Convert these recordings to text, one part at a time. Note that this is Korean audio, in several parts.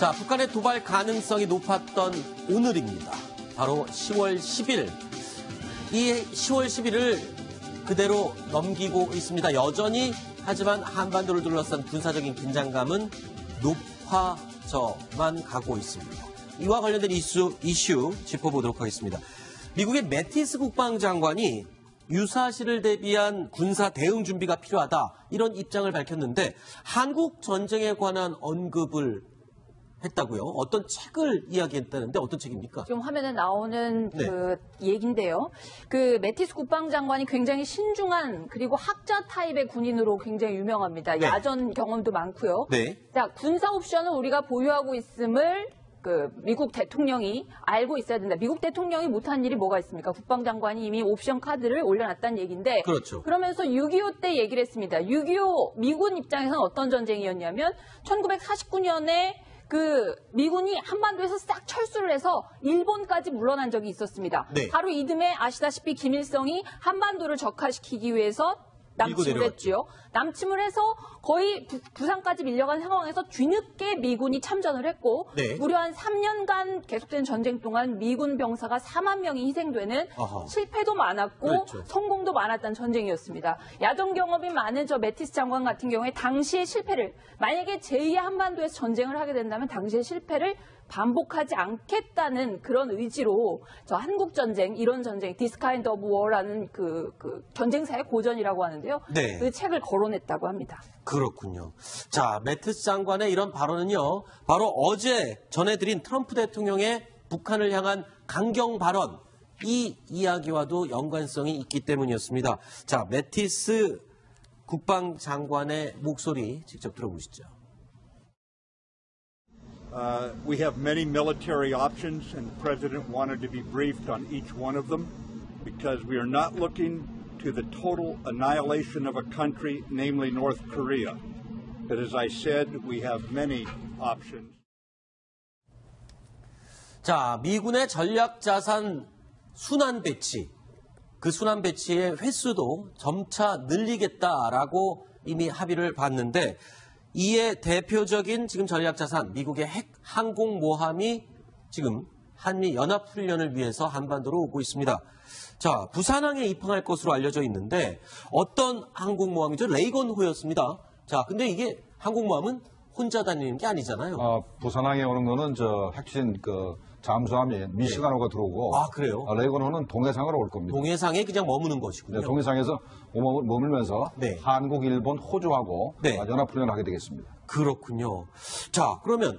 자, 북한의 도발 가능성이 높았던 오늘입니다. 바로 10월 10일. 이 10월 10일을 그대로 넘기고 있습니다. 여전히 하지만 한반도를 둘러싼 군사적인 긴장감은 높아져만 가고 있습니다. 이와 관련된 이슈 짚어보도록 하겠습니다. 미국의 매티스 국방장관이 유사시를 대비한 군사 대응 준비가 필요하다, 이런 입장을 밝혔는데 한국 전쟁에 관한 언급을 했다고요? 어떤 책을 이야기했다는데 어떤 책입니까? 지금 화면에 나오는 네. 그 얘기인데요. 그 매티스 국방장관이 굉장히 신중한 그리고 학자 타입의 군인으로 굉장히 유명합니다. 네. 야전 경험도 많고요. 네. 자, 군사 옵션을 우리가 보유하고 있음을 그 미국 대통령이 알고 있어야 된다. 미국 대통령이 못한 일이 뭐가 있습니까? 국방장관이 이미 옵션 카드를 올려놨다는 얘기인데. 그렇죠. 그러면서 6.25 때 얘기를 했습니다. 6.25 미군 입장에서는 어떤 전쟁이었냐면 1949년에 그 미군이 한반도에서 싹 철수를 해서 일본까지 물러난 적이 있었습니다. 네. 바로 이듬해 아시다시피 김일성이 한반도를 적화시키기 위해서 남침을 했죠. 남침을 해서 거의 부산까지 밀려간 상황에서 뒤늦게 미군이 참전을 했고 네. 무려 한 3년간 계속된 전쟁 동안 미군 병사가 4만 명이 희생되는 아하. 실패도 많았고 그렇죠. 성공도 많았던 전쟁이었습니다. 야전 경험이 많은 저 매티스 장관 같은 경우에 당시의 실패를, 만약에 제2의 한반도에서 전쟁을 하게 된다면 당시의 실패를 반복하지 않겠다는 그런 의지로 저 한국 전쟁, 이런 전쟁, This Kind of War라는 그 전쟁사의 고전이라고 하는데요. 네. 그 책을 거론했다고 합니다. 그렇군요. 자, 매티스 장관의 이런 발언은요, 바로 어제 전해드린 트럼프 대통령의 북한을 향한 강경 발언, 이 이야기와도 연관성이 있기 때문이었습니다. 자, 매티스 국방장관의 목소리 직접 들어보시죠. We have many military options, and the President wanted to be briefed on each one of them because we are not looking to the total annihilation of a country, namely North Korea. But as I said, we have many options. 자, 미군의 전략자산 순환 배치, 그 순환 배치의 횟수도 점차 늘리겠다라고 이미 합의를 봤는데, 이에 대표적인 지금 전략자산, 미국의 핵 항공모함이 지금 한미 연합훈련을 위해서 한반도로 오고 있습니다. 자, 부산항에 입항할 것으로 알려져 있는데 어떤 항공모함이죠? 레이건호였습니다. 자, 근데 이게 항공모함은 혼자 다니는 게 아니잖아요. 부산항에 오는 거는 저 핵심 그 잠수함이 미시간호가 들어오고. 아, 그래요? 레이건호는 동해상으로 올 겁니다. 동해상에 그냥 머무는 것이군요. 네, 동해상에서 머물면서 네. 한국, 일본, 호주하고 네. 연합훈련을 하게 되겠습니다. 그렇군요. 자, 그러면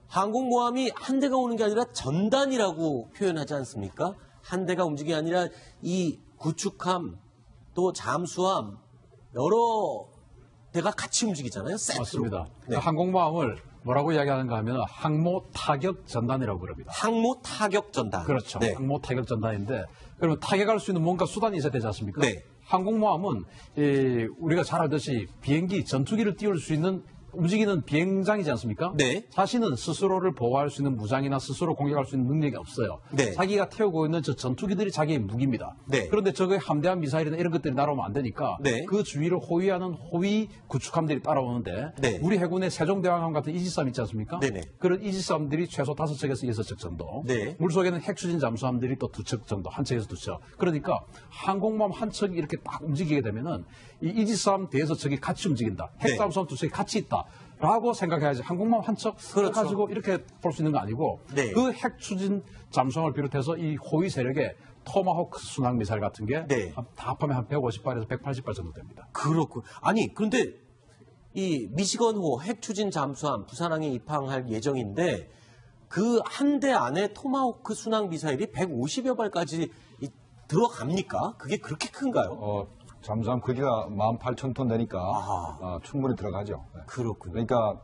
항공모함이 한 대가 오는 게 아니라 전단이라고 표현하지 않습니까? 한 대가 움직이는 게 아니라 이 구축함, 또 잠수함, 여러 대가 같이 움직이잖아요. 세트로. 맞습니다. 네. 항공모함을 뭐라고 이야기하는가 하면 항모 타격 전단이라고 그럽니다. 항모 타격 전단. 그렇죠. 네. 항모 타격 전단인데, 그러면 타격할 수 있는 뭔가 수단이 있어야 되지 않습니까? 네. 항공모함은 우리가 잘 알듯이 비행기, 전투기를 띄울 수 있는 움직이는 비행장이지 않습니까? 네. 자신은 스스로를 보호할 수 있는 무장이나 스스로 공격할 수 있는 능력이 없어요. 네. 자기가 태우고 있는 저 전투기들이 자기의 무기입니다. 네. 그런데 저거에 함대한 미사일이나 이런 것들이 날아오면 안 되니까 네. 그 주위를 호위하는 호위 구축함들이 따라오는데 네. 우리 해군의 세종대왕함 같은 이지스함 있지 않습니까? 네네. 그런 이지스함들이 최소 5척에서 6척 정도. 네. 물속에는 핵추진 잠수함들이 또 2척 정도, 한 척에서 2척. 그러니까 항공모함 한 척이 이렇게 딱 움직이게 되면은 이 이지스함 대여섯 척이 같이 움직인다. 네. 핵잠수함 2척이 같이 있다. 라고 생각해야지 항공모함 한 척 그렇죠. 가지고 이렇게 볼 수 있는 거 아니고 네. 그 핵추진 잠수함을 비롯해서 이 호위 세력의 토마호크 순항 미사일 같은 게 네. 다 합하면 한 150발에서 180발 정도 됩니다. 그렇군. 아니, 그런데 이 미시건호 핵추진 잠수함 부산항에 입항할 예정인데 그 한 대 안에 토마호크 순항 미사일이 150여 발까지 들어갑니까? 그게 그렇게 큰가요? 잠수함 크기가 18,000톤 되니까 충분히 들어가죠. 네. 그렇군요. 그러니까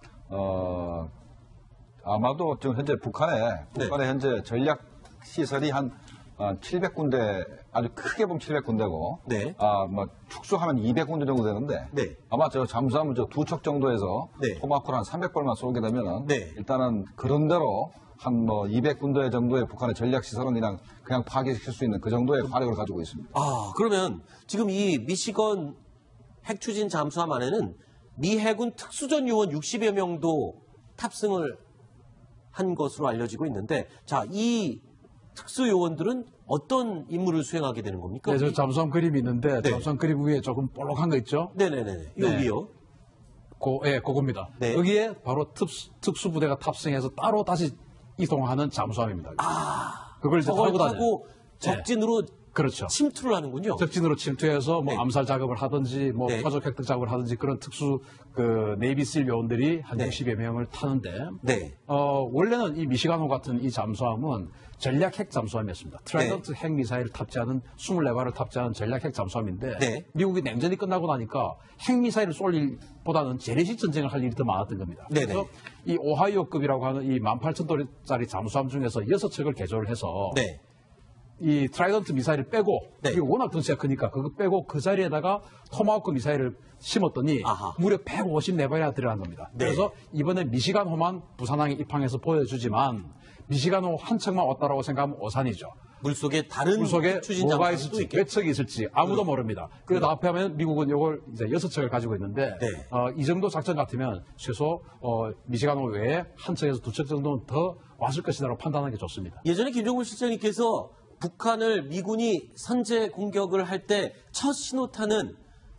아마도 지금 현재 북한에 현재 전략 시설이 한 700군데, 아주 크게 보면 700군데고, 네. 뭐 축소하면 200군데 정도 되는데, 네. 아마 저 잠수함은 저 2척 정도에서 네. 토마호크를 한 300발만 쏘게 되면은, 네. 일단은 그런 대로 한 뭐 200군데 정도의 북한의 전략 시설은 그냥 파괴시킬 수 있는 그 정도의 화력을 가지고 있습니다. 그러면 지금 이 미시건 핵추진 잠수함 안에는 미 해군 특수전 요원 60여 명도 탑승을 한 것으로 알려지고 있는데, 자, 이 특수요원들은 어떤 임무를 수행하게 되는 겁니까? 네, 저 잠수함 그림이 있는데 네. 잠수함 그림 위에 조금 볼록한 거 있죠? 네네네. 네. 여기요. 그겁니다. 네. 여기에 바로 특수부대가 탑승해서 따로 다시 이동하는 잠수함입니다. 그걸 이제 저걸 타고 다녀요. 타고 적진으로 그렇죠. 침투를 하는군요. 적진으로 침투해서 뭐 네. 암살 작업을 하든지 뭐 네. 표적 획득 작업을 하든지 그런 특수 그 네이비실 요원들이 한 네. 60여 명을 타는데 네. 원래는 이 미시간호 같은 이 잠수함은 전략 핵 잠수함이었습니다. 트라이던트 핵 미사일을 탑재하는 24발을 탑재하는 전략 핵 잠수함인데 네. 미국이 냉전이 끝나고 나니까 핵 미사일을 쏠 일보다는 재래식 전쟁을 할 일이 더 많았던 겁니다. 네네. 그래서 이 오하이오급이라고 하는 이 18,000도짜리 잠수함 중에서 6척을 개조를 해서 네. 이 트라이던트 미사일을 빼고 네. 이게 워낙 덩치가 크니까 그거 빼고 그 자리에다가 토마호크 미사일을 심었더니 아하. 무려 154발이나 들어간 겁니다. 네. 그래서 이번에 미시간호만 부산항에 입항해서 보여주지만 미시간호 한 척만 왔다라고 생각하면 오산이죠. 물속에 다른 물속에 추진 뭐가 장소도 있을지 있겠죠. 몇 척이 있을지 아무도 모릅니다. 그래서 앞에 하면 미국은 이걸 이제 6척을 가지고 있는데 네. 이 정도 작전 같으면 최소 미시간호 외에 한 척에서 2척 정도는 더 왔을 것이라고 판단하는 게 좋습니다. 예전에 김정은 실장님께서 북한을 미군이 선제 공격을 할 때 첫 신호탄은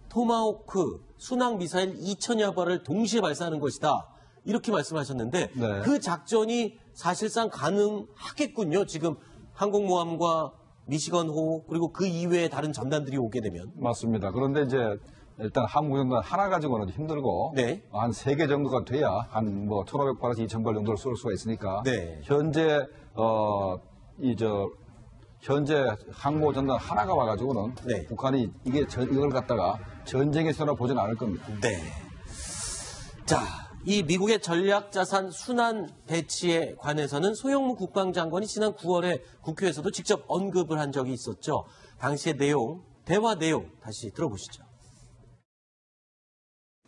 토마호크 순항 미사일 2,000여 발을 동시에 발사하는 것이다. 이렇게 말씀하셨는데 네. 그 작전이 사실상 가능하겠군요. 지금 항공모함과 미시건호 그리고 그 이외의 다른 전단들이 오게 되면. 맞습니다. 그런데 이제 일단 항공전단 하나 가지고는 힘들고 네. 한 3개 정도가 돼야 한 뭐 1,500발에서 2,000발 정도를 쏠 수가 있으니까 네. 현재 현재 항모전단 하나가 와가지고는 네. 북한이 이걸 갖다가 전쟁에서나 보진 않을 겁니다. 네. 자, 이 미국의 전략자산 순환 배치에 관해서는 소영무 국방장관이 지난 9월에 국회에서도 직접 언급을 한 적이 있었죠. 당시의 내용, 대화 내용 다시 들어보시죠.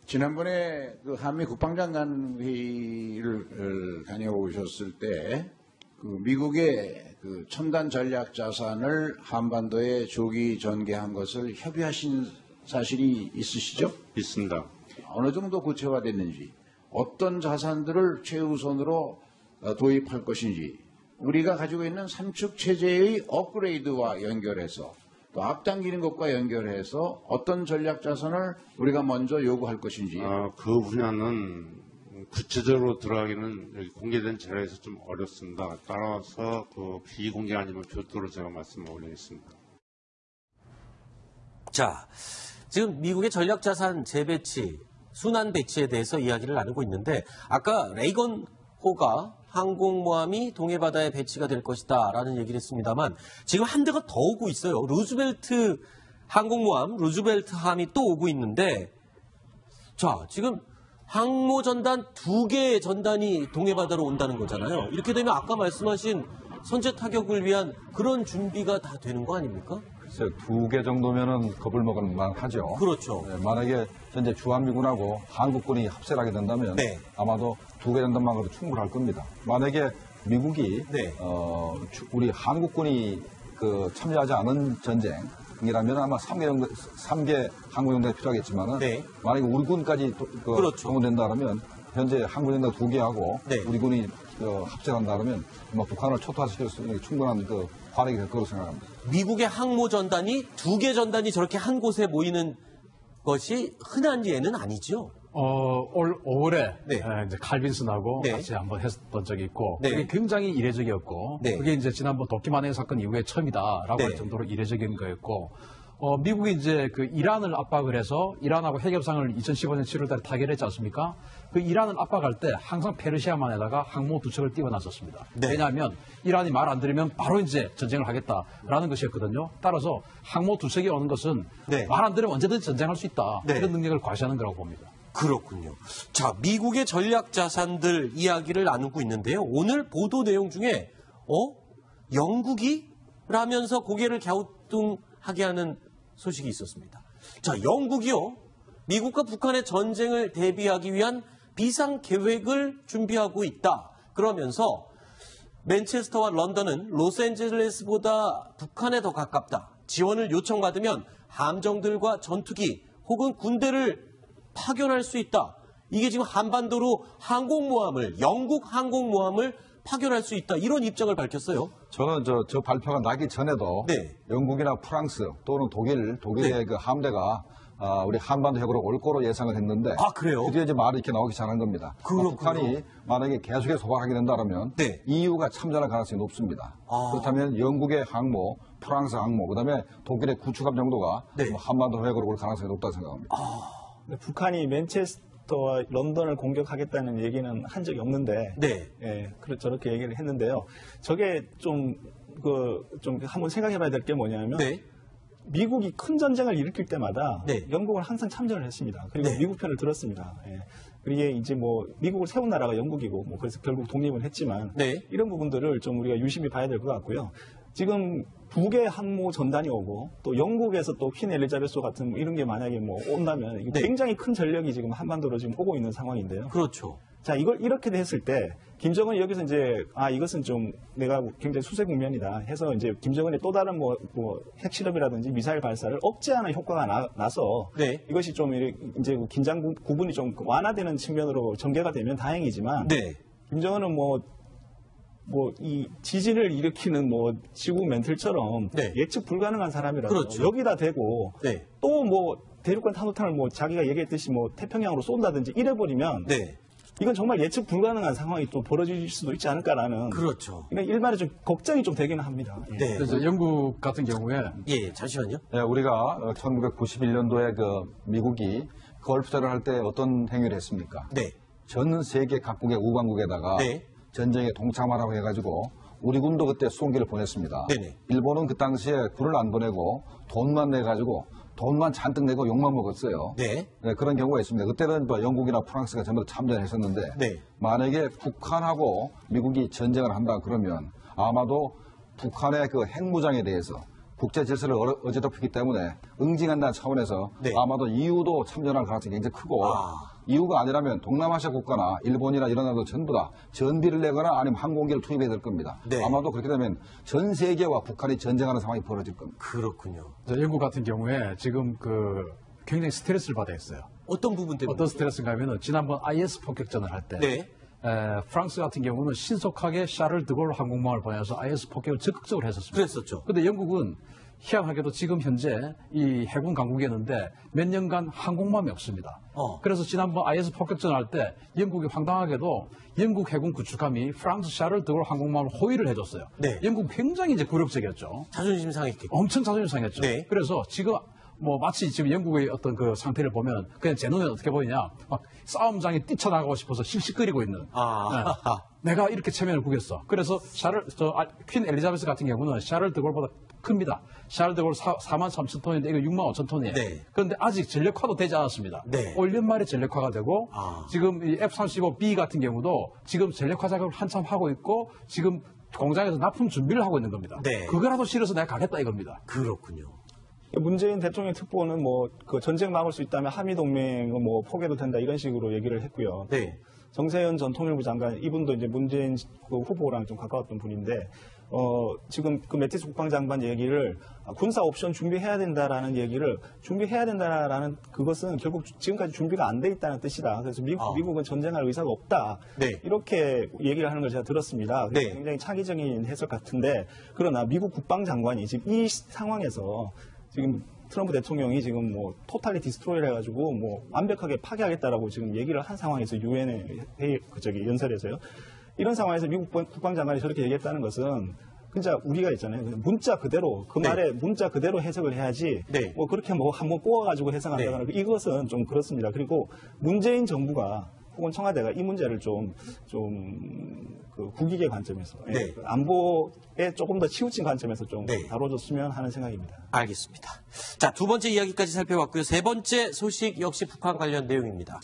지난번에 그 한미 국방장관 회의를 다녀오셨을 때 그 미국의 그 첨단 전략 자산을 한반도에 조기 전개한 것을 협의하신 사실이 있으시죠? 있습니다. 어느 정도 구체화됐는지, 어떤 자산들을 최우선으로 도입할 것인지, 우리가 가지고 있는 삼축 체제의 업그레이드와 연결해서 또 앞당기는 것과 연결해서 어떤 전략 자산을 우리가 먼저 요구할 것인지. 그 분야는 구체적으로 들어가기는 여기 공개된 자료에서 좀 어렵습니다. 따라서 그 비공개 아니면 별도로 제가 말씀을 올리겠습니다. 자, 지금 미국의 전략자산 재배치, 순환 배치에 대해서 이야기를 나누고 있는데 아까 레이건호가 항공모함이 동해바다에 배치가 될 것이다 라는 얘기를 했습니다만 지금 한 대가 더 오고 있어요. 루즈벨트 항공모함, 루즈벨트함이 또 오고 있는데 자, 지금 항모전단 2개의 전단이 동해바다로 온다는 거잖아요. 이렇게 되면 아까 말씀하신 선제 타격을 위한 그런 준비가 다 되는 거 아닙니까? 글쎄요, 2개 정도면은 겁을 먹을 만하죠. 그렇죠. 네, 만약에 현재 주한미군하고 한국군이 합세를 하게 된다면 네. 아마도 2개 전단만으로 충분할 겁니다. 만약에 미국이 네. 우리 한국군이 참여하지 않은 전쟁이라면 아마 3개 항공 전단이 필요하겠지만은 네. 만약에 우리 군까지 그렇죠. 동원된다면 현재 항공 전단 2개하고 네. 우리 군이 합세한다면 아마 북한을 초토화시킬 수 있는 충분한 활약이 될 거라고 생각합니다. 미국의 항모전단이 2개 전단이 저렇게 한 곳에 모이는 것이 흔한 예는 아니죠. 올 5월에 네. 이제 칼빈슨하고 네. 같이 한번 했던 적이 있고 네. 그게 굉장히 이례적이었고 네. 그게 이제 지난번 도끼만행 사건 이후에 처음이다라고 네. 할 정도로 이례적인 거였고 미국이 이제 그 이란을 압박을 해서 이란하고 핵협상을 2015년 7월달에 타결했지 않습니까? 그 이란을 압박할 때 항상 페르시아만에다가 항모 2척을 띄워놨었습니다. 네. 왜냐하면 이란이 말 안 들으면 바로 이제 전쟁을 하겠다라는 것이었거든요. 따라서 항모 2척이 오는 것은 네. 말 안 들으면 언제든지 전쟁할 수 있다. 네. 이런 능력을 과시하는 거라고 봅니다. 그렇군요. 자, 미국의 전략 자산들 이야기를 나누고 있는데요. 오늘 보도 내용 중에 영국이? 라면서 고개를 갸우뚱하게 하는 소식이 있었습니다. 자, 영국이요. 미국과 북한의 전쟁을 대비하기 위한 비상 계획을 준비하고 있다. 그러면서 맨체스터와 런던은 로스앤젤레스보다 북한에 더 가깝다. 지원을 요청받으면 함정들과 전투기 혹은 군대를 파견할 수 있다. 이게 지금 한반도로 영국 항공모함을 파견할 수 있다 이런 입장을 밝혔어요. 저는 저 발표가 나기 전에도 네. 영국이나 프랑스 또는 독일의 네. 그 함대가 우리 한반도 해구로 올 거로 예상을 했는데 아, 그래요? 드디어 이제 말이 이렇게 나오기 시작한 겁니다. 그렇군요. 북한이 만약에 계속해서 소박하게 된다면 네. EU가 참전할 가능성이 높습니다. 아. 그렇다면 영국의 항모, 프랑스 항모, 그다음에 독일의 구축함 정도가 네. 뭐 한반도 해구로 올 가능성이 높다고 생각합니다. 북한이 맨체스터와 런던을 공격하겠다는 얘기는 한 적이 없는데, 네. 예, 저렇게 얘기를 했는데요. 저게 좀 한번 생각해봐야 될 게 뭐냐면, 네. 미국이 큰 전쟁을 일으킬 때마다 네. 영국은 항상 참전을 했습니다. 그리고 네. 미국 편을 들었습니다. 예. 그게 이제 뭐 미국을 세운 나라가 영국이고, 뭐 그래서 결국 독립을 했지만, 네. 이런 부분들을 좀 우리가 유심히 봐야 될 것 같고요. 지금 북의 항모 전단이 오고 또 영국에서 또 퀸 엘리자베스 같은 뭐 이런 게 만약에 뭐 온다면 이게 네. 굉장히 큰 전력이 지금 한반도로 지금 오고 있는 상황인데요. 그렇죠. 자, 이걸 이렇게 했을 때 김정은이 여기서 이제 이것은 좀 내가 굉장히 수세 국면이다 해서 이제 김정은의 또 다른 뭐 핵실험이라든지 미사일 발사를 억제하는 효과가 나서 네. 이것이 좀 이제 긴장 구분이 좀 완화되는 측면으로 전개가 되면 다행이지만 네. 김정은은 이 지진을 일으키는 지구 멘틀처럼 네. 예측 불가능한 사람이라서 그렇죠. 여기다 대고 네. 또 대륙간 탄도탄을 자기가 얘기했듯이 태평양으로 쏜다든지 이래버리면 네. 이건 정말 예측 불가능한 상황이 또 벌어질 수도 있지 않을까라는 그렇죠. 그러니까 일말에 좀 걱정이 좀 되기는 합니다. 예. 네. 그래서 영국 같은 경우에 예, 잠시만요. 우리가 1991년도에 미국이 걸프전을 할 때 어떤 행위를 했습니까? 네. 전 세계 각국의 우방국에다가 네. 전쟁에 동참하라고 해가지고 우리 군도 그때 수송기를 보냈습니다. 네네. 일본은 그 당시에 군을 안 보내고 돈만 내가지고 돈만 잔뜩 내고 욕만 먹었어요. 네. 그런 경우가 있습니다. 그때는 영국이나 프랑스가 전부 참전했었는데 네. 만약에 북한하고 미국이 전쟁을 한다 그러면 아마도 북한의 그 핵무장에 대해서 국제 질서를 어지럽히기 때문에 응징한다는 차원에서 네. 아마도 EU도 참전할 가능성이 굉장히 크고 EU가 아니라면 동남아시아 국가나 일본이나 이런 나라도 전부 다 전비를 내거나 아니면 항공기를 투입해야 될 겁니다. 네. 아마도 그렇게 되면 전 세계와 북한이 전쟁하는 상황이 벌어질 겁니다. 그렇군요. 영국 같은 경우에 지금 굉장히 스트레스를 받아 있어요. 어떤 부분 때문에? 어떤 스트레스인가 하면 지난번 IS 폭격전을 할 때 네. 프랑스 같은 경우는 신속하게 샤를 드골 항공모함을 보내서 IS 폭격을 적극적으로 했었습니다. 그랬었죠. 그런데 영국은 희한하게도 지금 현재 이 해군 강국이었는데 몇 년간 항공모함이 없습니다. 그래서 지난번 IS 폭격전 할 때 영국이 황당하게도 영국 해군 구축함이 프랑스 샤를 드골 항공모함을 호위를 해줬어요. 네. 영국 굉장히 이제 굴욕적이었죠. 자존심 상했겠고. 엄청 자존심 상했죠. 네. 그래서 지금 마치 지금 영국의 어떤 그 상태를 보면 그냥 제 눈에 어떻게 보이냐 막 싸움장에 뛰쳐나가고 싶어서 씩씩거리고 있는. 내가 이렇게 체면을 구겼어. 그래서 퀸 엘리자베스 같은 경우는 샤를 드골보다 큽니다. 샤를 드골 4만 3천 톤인데 이거 6만 5천 톤이에요. 네. 그런데 아직 전력화도 되지 않았습니다. 네. 올 연말에 전력화가 되고 지금 이 F-35B 같은 경우도 지금 전력화 작업을 한참 하고 있고 지금 공장에서 납품 준비를 하고 있는 겁니다. 네. 그거라도 싫어서 내가 가겠다 이겁니다. 그렇군요. 문재인 대통령 특보는 전쟁 막을 수 있다면 한미동맹은 포기해도 된다 이런 식으로 얘기를 했고요. 네. 정세현 전 통일부 장관 이분도 이제 문재인 후보랑 좀 가까웠던 분인데 지금 그 매티스 국방장관 얘기를 군사 옵션 준비해야 된다라는 얘기를 준비해야 된다라는 그것은 결국 지금까지 준비가 안 돼 있다는 뜻이다. 그래서 미국은 전쟁할 의사가 없다. 네. 이렇게 얘기를 하는 걸 제가 들었습니다. 네. 굉장히 창의적인 해석 같은데 그러나 미국 국방장관이 지금 이 상황에서 지금 트럼프 대통령이 지금 토탈리 디스트로이를 해가지고 완벽하게 파괴하겠다라고 지금 얘기를 한 상황에서 유엔의 연설에서요. 이런 상황에서 미국 국방장관이 저렇게 얘기했다는 것은 진짜 우리가 있잖아요. 문자 그대로 그 네. 말에 문자 그대로 해석을 해야지 네. 그렇게 한번 꼬아가지고 해석한다거나 이것은 좀 그렇습니다. 그리고 문재인 정부가 혹은 청와대가 이 문제를 그 국익의 관점에서 네. 그 안보에 조금 더 치우친 관점에서 좀 네. 다뤄줬으면 하는 생각입니다. 알겠습니다. 자, 두 번째 이야기까지 살펴봤고요. 세 번째 소식 역시 북한 관련 내용입니다.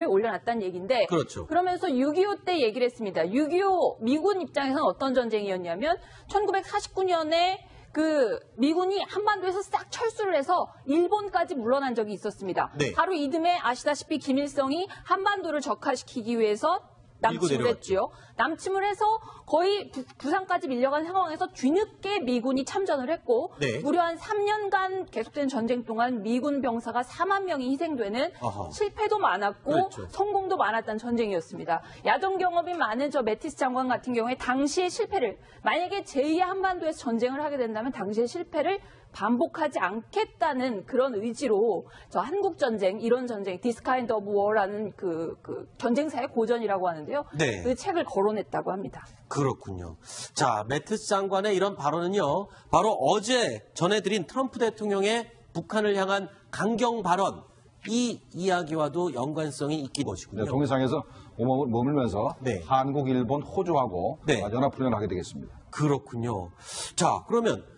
올려놨다는 얘기인데 그렇죠. 그러면서 6.25 때 얘기를 했습니다. 6.25 미군 입장에서는 어떤 전쟁이었냐면 1949년에 그 미군이 한반도에서 싹 철수를 해서 일본까지 물러난 적이 있었습니다. 네. 바로 이듬해 아시다시피 김일성이 한반도를 적화시키기 위해서 남침을 했죠. 남침을 해서 거의 부산까지 밀려간 상황에서 뒤늦게 미군이 참전을 했고 네. 무려 한 3년간 계속된 전쟁 동안 미군 병사가 4만 명이 희생되는 실패도 많았고 그렇죠. 성공도 많았던 전쟁이었습니다. 야동 경험이 많은 저 매티스 장관 같은 경우에 당시의 실패를 만약에 제2의 한반도에서 전쟁을 하게 된다면 당시의 실패를 반복하지 않겠다는 그런 의지로 저 한국 전쟁, 이런 전쟁, This Kind of War라는 그 전쟁사의 고전이라고 하는데요. 네. 그 책을 거론했다고 합니다. 그렇군요. 자, 매티스 장관의 이런 발언은요, 바로 어제 전해드린 트럼프 대통령의 북한을 향한 강경 발언, 이 이야기와도 연관성이 있기 것이군요. 네, 동해상에서 머물면서 네. 한국, 일본, 호주하고 네. 연합훈련을 하게 되겠습니다. 그렇군요. 자, 그러면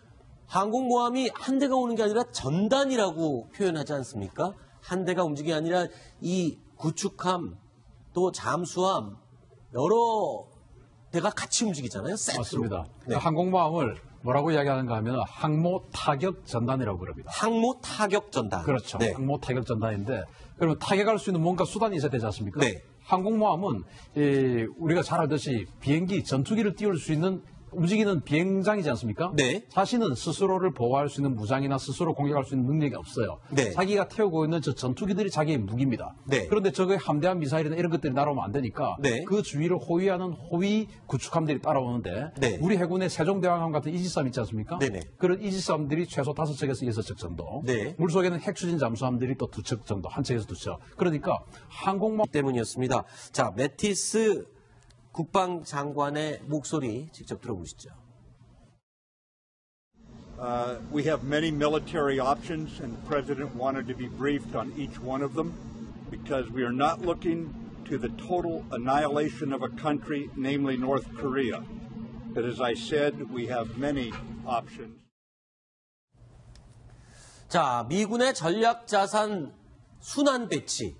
항공모함이 한 대가 오는 게 아니라 전단이라고 표현하지 않습니까? 한 대가 움직이는 게 아니라 이 구축함, 또 잠수함, 여러 대가 같이 움직이잖아요. 세트로. 맞습니다. 네. 항공모함을 뭐라고 이야기하는가 하면 항모 타격 전단이라고 그럽니다. 항모 타격 전단. 그렇죠. 네. 항모 타격 전단인데 그러면 타격할 수 있는 뭔가 수단이 있어야 되지 않습니까? 네. 항공모함은 우리가 잘 알듯이 비행기, 전투기를 띄울 수 있는 움직이는 비행장이지 않습니까? 네. 자신은 스스로를 보호할 수 있는 무장이나 스스로 공격할 수 있는 능력이 없어요. 네. 자기가 태우고 있는 저 전투기들이 자기의 무기입니다. 네. 그런데 저거에 함대한 미사일이나 이런 것들이 날아오면 안 되니까 네. 그 주위를 호위하는 호위 구축함들이 따라오는데 네. 우리 해군의 세종대왕함 같은 이지스함 있지 않습니까? 네네. 그런 이지스함들이 최소 5척에서 6척 정도. 네. 물속에는 핵추진 잠수함들이 또 2척 정도, 한 척에서 2척. 그러니까 항공모함 때문이었습니다. 자, 매티스 국방장관의 목소리 직접 들어보시죠. We have many military options, and the President wanted to be briefed on each one of them because we are not looking to the total annihilation of a country, namely North Korea. But as I said, we have many options. 자, 미군의 전략자산 순환 배치,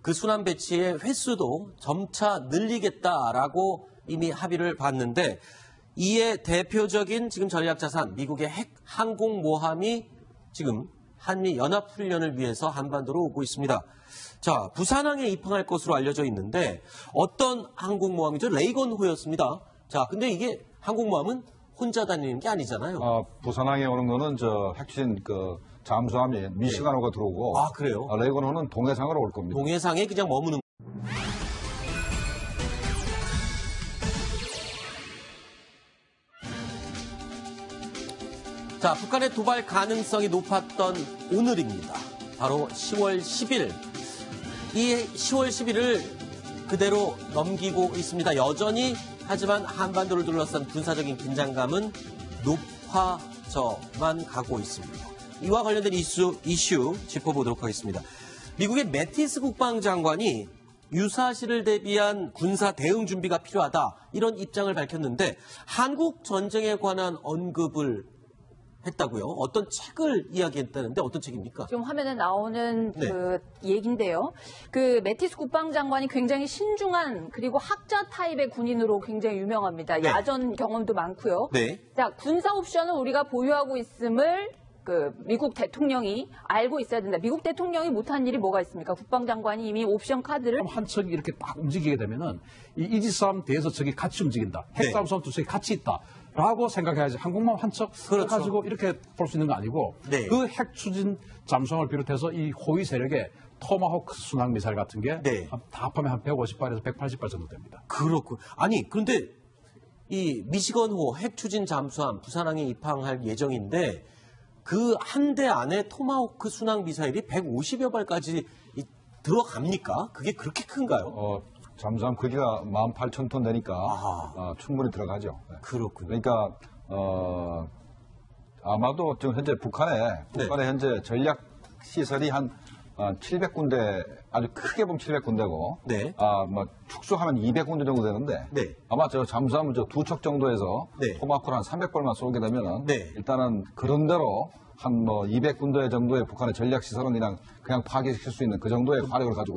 그 순환 배치의 횟수도 점차 늘리겠다라고 이미 합의를 봤는데 이에 대표적인 지금 전략자산, 미국의 핵 항공모함이 지금 한미 연합훈련을 위해서 한반도로 오고 있습니다. 자, 부산항에 입항할 것으로 알려져 있는데 어떤 항공모함이죠? 레이건호였습니다. 자, 근데 이게 항공모함은 혼자 다니는 게 아니잖아요. 부산항에 오는 거는 저 핵추진 잠수함이 미시간호가 들어오고. 아, 그래요? 레이건호는 동해상으로 올 겁니다. 동해상에 그냥 머무는. 자, 북한의 도발 가능성이 높았던 오늘입니다. 바로 10월 10일. 이 10월 10일을 그대로 넘기고 있습니다. 여전히 하지만 한반도를 둘러싼 군사적인 긴장감은 높아져만 가고 있습니다. 이와 관련된 이슈 짚어보도록 하겠습니다. 미국의 매티스 국방장관이 유사시를 대비한 군사 대응 준비가 필요하다, 이런 입장을 밝혔는데 한국 전쟁에 관한 언급을 했다고요? 어떤 책을 이야기했다는데 어떤 책입니까? 지금 화면에 나오는 네. 그 얘기인데요. 그 매티스 국방장관이 굉장히 신중한 그리고 학자 타입의 군인으로 굉장히 유명합니다. 네. 야전 경험도 많고요. 네. 자, 군사 옵션은 우리가 보유하고 있음을 그 미국 대통령이 알고 있어야 된다. 미국 대통령이 못한 일이 뭐가 있습니까? 국방장관이 이미 옵션 카드를 한 척이 이렇게 딱 움직이게 되면은 이 이지스함 대에서 적이 같이 움직인다. 핵잠수함 두 척이 같이 있다라고 생각해야지. 항공모함 한 척 그렇죠. 가지고 이렇게 볼 수 있는 거 아니고 네. 그 핵추진 잠수함을 비롯해서 이 호위 세력의 토마호크 순항 미사일 같은 게 네. 다 합하면 한 150발에서 180발 정도 됩니다. 그렇군. 아니, 그런데 이 미시건호 핵추진 잠수함 부산항에 입항할 예정인데 그 한 대 안에 토마호크 순항 미사일이 150여 발까지 들어갑니까? 그게 그렇게 큰가요? 잠수함 크기가 18,000톤 되니까 충분히 들어가죠. 네. 그렇군요. 그러니까 아마도 지금 현재 북한에 현재 전략 시설이 한 700군데, 아주 크게 보면 700군데고, 네. 뭐 축소하면 200군데 정도 되는데, 네. 아마 저 잠수함은 저 2척 정도에서 네. 토마호크를 한 300발만 쏘게 되면은, 네. 일단은 그런 대로 한 뭐 200군데 정도의 북한의 전략 시설은 그냥 파괴시킬 수 있는 그 정도의 화력을 가지고